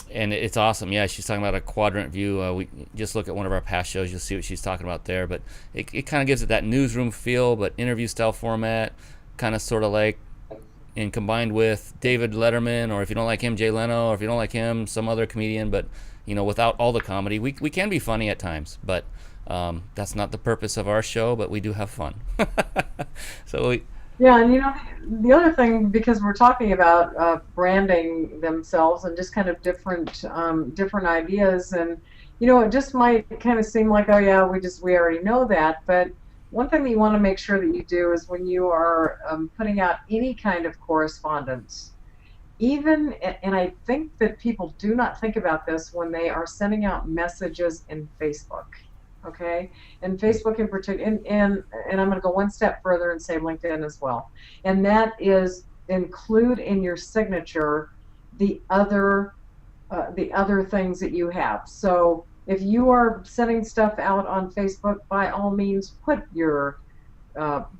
And it's awesome. Yeah, she's talking about a quadrant view. We just look at one of our past shows, you'll see what she's talking about there. But it kind of gives it that newsroom feel, but interview style format, kind of sort of like, and combined with David Letterman, or if you don't like him, Jay Leno, or if you don't like him, some other comedian. But without all the comedy, we can be funny at times, but that's not the purpose of our show. But we do have fun. So Yeah, and the other thing, because we're talking about branding themselves and just kind of different ideas, and it just might kind of seem like, oh yeah, we already know that, but one thing that you want to make sure that you do is when you are putting out any kind of correspondence, even, and I think that people do not think about this when they are sending out messages in Facebook. Okay, and Facebook in particular, and I'm going to go one step further and say LinkedIn as well, and that is include in your signature the other things that you have. So if you are sending stuff out on Facebook, by all means put your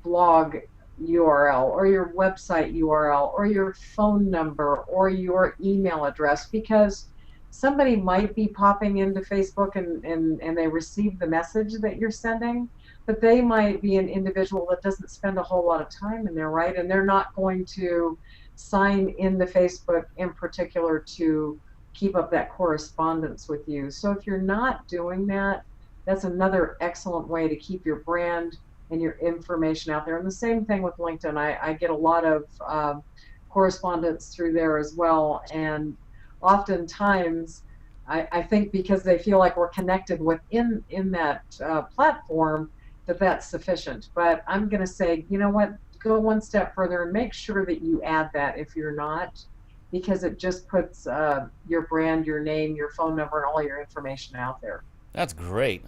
blog URL or your website URL or your phone number or your email address, because somebody might be popping into Facebook and they receive the message that you're sending, but they might be an individual that doesn't spend a whole lot of time in there, right? And they're not going to sign into Facebook in particular to keep up that correspondence with you. So if you're not doing that, that's another excellent way to keep your brand and your information out there. And the same thing with LinkedIn. I get a lot of correspondence through there as well. And oftentimes, I think because they feel like we're connected within that platform, that's sufficient. But I'm going to say, you know what, go one step further and make sure that you add that if you're not, because it just puts your brand, your name, your phone number, and all your information out there. that's great.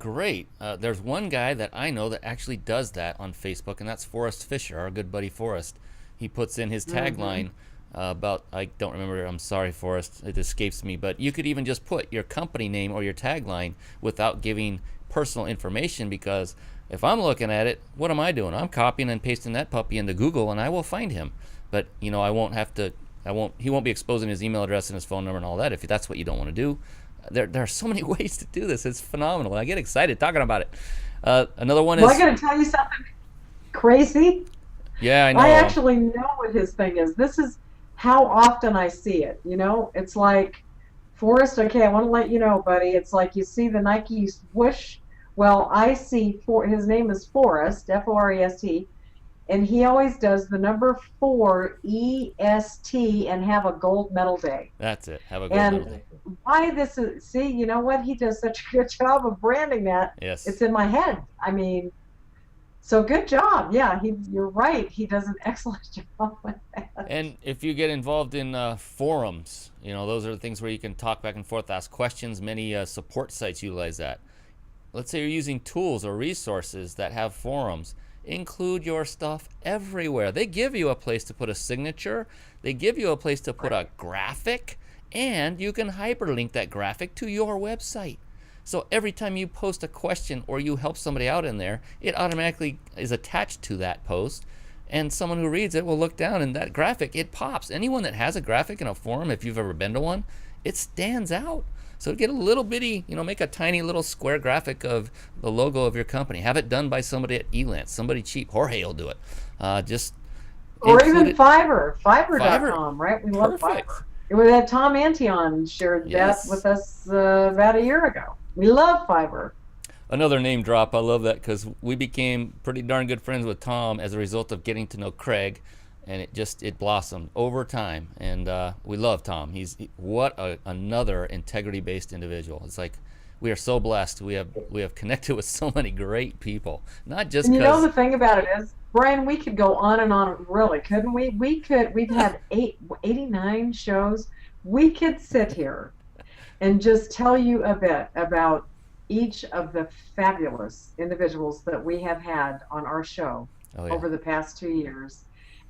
Great. There's one guy that I know that actually does that on Facebook, and that's Forrest Fisher, our good buddy Forrest. He puts in his tagline about, I don't remember, I'm sorry, Forrest, it escapes me, but you could even just put your company name or your tagline without giving personal information, because If I'm looking at it, what am I doing? I'm copying and pasting that puppy into Google, and I will find him. But I won't have to. I won't. He won't be exposing his email address and his phone number and all that. If that's what you don't want to do, there are so many ways to do this. It's phenomenal. I get excited talking about it. Another one is. Well, I got to tell you something crazy. Yeah, I know. I actually know what his thing is. This is how often I see it. It's like, Forrest, okay, I want to let you know, buddy. It's like you see the Nike swoosh. Well, I see his name is Forrest, Forest, and he always does the number 4 EST and have a gold medal day. That's it. Have a gold medal day. And why this is, see, you know what? He does such a good job of branding that. Yes. It's in my head. I mean, so good job. Yeah, you're right. He does an excellent job with that. And if you get involved in forums, those are the things where you can talk back and forth, ask questions. Many support sites utilize that. Let's say you're using tools or resources that have forums. Include your stuff everywhere. They give you a place to put a signature. They give you a place to put a graphic, and you can hyperlink that graphic to your website. So every time you post a question or you help somebody out in there, it automatically is attached to that post, and someone who reads it will look down, and that graphic, it pops. Anyone that has a graphic in a forum, if you've ever been to one, it stands out. So get a little bitty, make a tiny little square graphic of the logo of your company. Have it done by somebody at Elance, somebody cheap. Jorge will do it. Or even Fiverr.com, right? We love Fiverr. It was that Tom Antion shared that with us about a year ago. We love Fiverr. Another name drop. I love that because we became pretty darn good friends with Tom as a result of getting to know Craig, and it blossomed over time. And we love Tom. What another integrity-based individual. It's like we are so blessed. We have connected with so many great people. Not just because. The thing about it is, Brian, we could go on and on, really, couldn't we? We've had 89 shows. We could sit here and just tell you a bit about each of the fabulous individuals that we have had on our show over the past 2 years.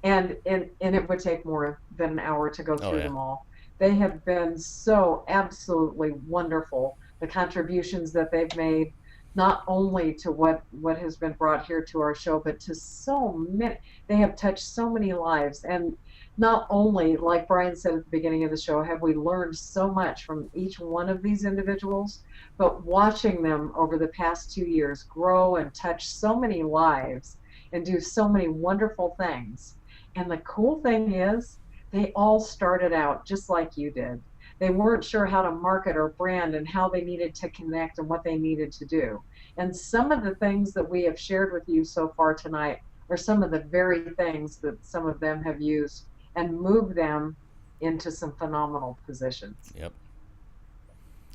And it would take more than an hour to go through them all. They have been so absolutely wonderful, the contributions that they've made, not only to what has been brought here to our show, but to so many. They have touched so many lives. And not only, like Brian said at the beginning of the show, have we learned so much from each one of these individuals, but watching them over the past 2 years grow and touch so many lives and do so many wonderful things. And the cool thing is, they all started out just like you did. They weren't sure how to market or brand and how they needed to connect and what they needed to do. And some of the things that we have shared with you so far tonight are some of the very things that some of them have used and moved them into some phenomenal positions. Yep.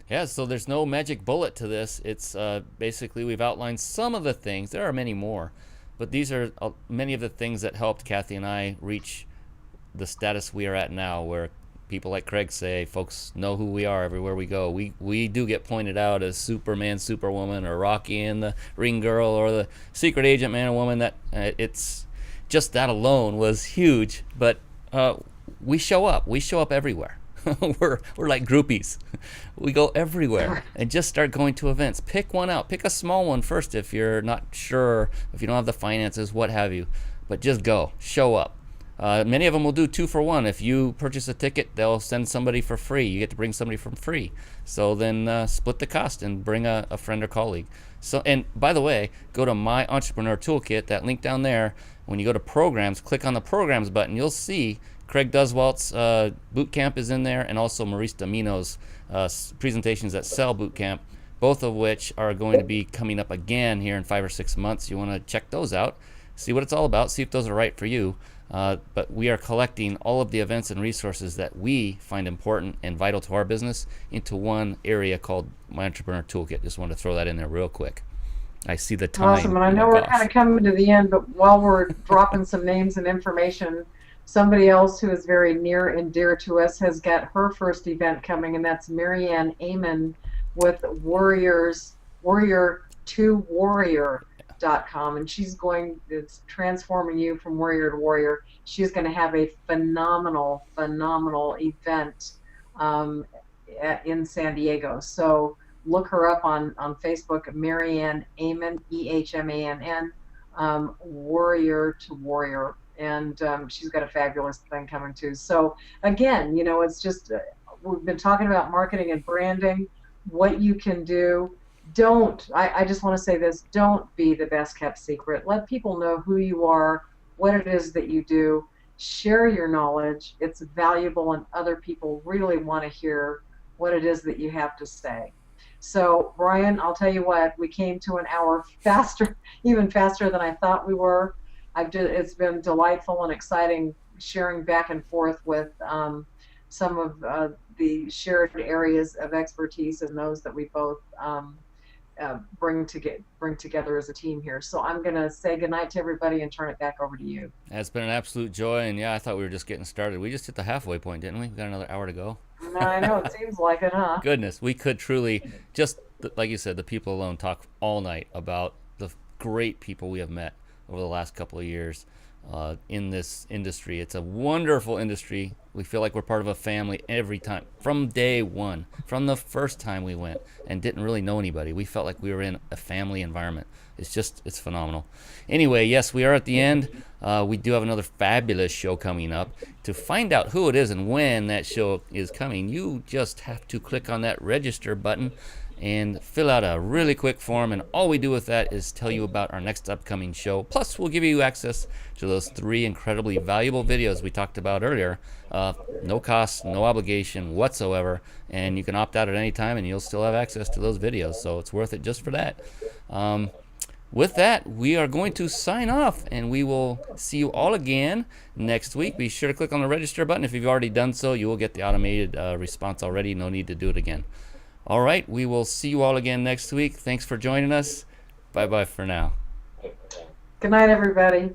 Yeah, so there's no magic bullet to this. It's basically we've outlined some of the things. There are many more, but these are many of the things that helped Kathy and I reach the status we are at now, where people like Craig say, folks know who we are everywhere we go. We do get pointed out as Superman, Superwoman, or Rocky and the Ring Girl, or the Secret Agent Man or Woman. That it's just that alone was huge. But we show up. We show up everywhere. we're like groupies. We go everywhere and just start going to events. Pick one out. Pick a small one first if you're not sure, if you don't have the finances, what have you. But just go. Show up. Many of them will do 2 for 1. If you purchase a ticket, they'll send somebody for free. You get to bring somebody for free. So then split the cost and bring a friend or colleague. So, and by the way, go to My Entrepreneur Toolkit, that link down there. When you go to programs, click on the programs button. You'll see Craig Duswalt's boot camp is in there, and also Maurice Domino's presentations at Sell Boot Camp, both of which are going to be coming up again here in 5 or 6 months. You want to check those out, see what it's all about, see if those are right for you. But we are collecting all of the events and resources that we find important and vital to our business into one area called My Entrepreneur Toolkit. Just wanted to throw that in there real quick. I see the time. Awesome, and I know we're kind of coming to the end, but while we're dropping some names and information, somebody else who is very near and dear to us has got her first event coming, and that's Marianne Amon with Warrior2Warrior.com, and it's transforming you from warrior to warrior. She's going to have a phenomenal event in San Diego. So look her up on Facebook, Marianne Ehman, Ehmann, Warrior to Warrior. And she's got a fabulous thing coming too. So again, it's just we've been talking about marketing and branding, what you can do. I just want to say this, don't be the best kept secret. Let people know who you are, what it is that you do. Share your knowledge. It's valuable, and other people really want to hear what it is that you have to say. So, Brian, I'll tell you what, we came to an hour faster, even faster than I thought we were. It's been delightful and exciting sharing back and forth with some of the shared areas of expertise and those that we both bring together as a team here. So I'm going to say goodnight to everybody and turn it back over to you. It's been an absolute joy, and yeah, I thought we were just getting started. We just hit the halfway point, didn't we? We got another hour to go. I know, it seems like it, huh? Goodness, we could truly, just like you said, the people alone, talk all night about the great people we have met over the last couple of years in this industry. It's a wonderful industry. We feel like we're part of a family every time. From day one, from the first time we went and didn't really know anybody, we felt like we were in a family environment. It's phenomenal. Anyway, yes, we are at the end. We do have another fabulous show coming up. To find out who it is and when that show is coming, you just have to click on that register button and fill out a really quick form, and all we do with that is tell you about our next upcoming show. Plus, we'll give you access to those 3 incredibly valuable videos we talked about earlier. No cost, no obligation whatsoever, and you can opt out at any time and you'll still have access to those videos, so it's worth it just for that. With that, we are going to sign off, and we will see you all again next week. Be sure to click on the register button. If you've already done so, you will get the automated response already. No need to do it again. All right, we will see you all again next week. Thanks for joining us. Bye-bye for now. Good night, everybody.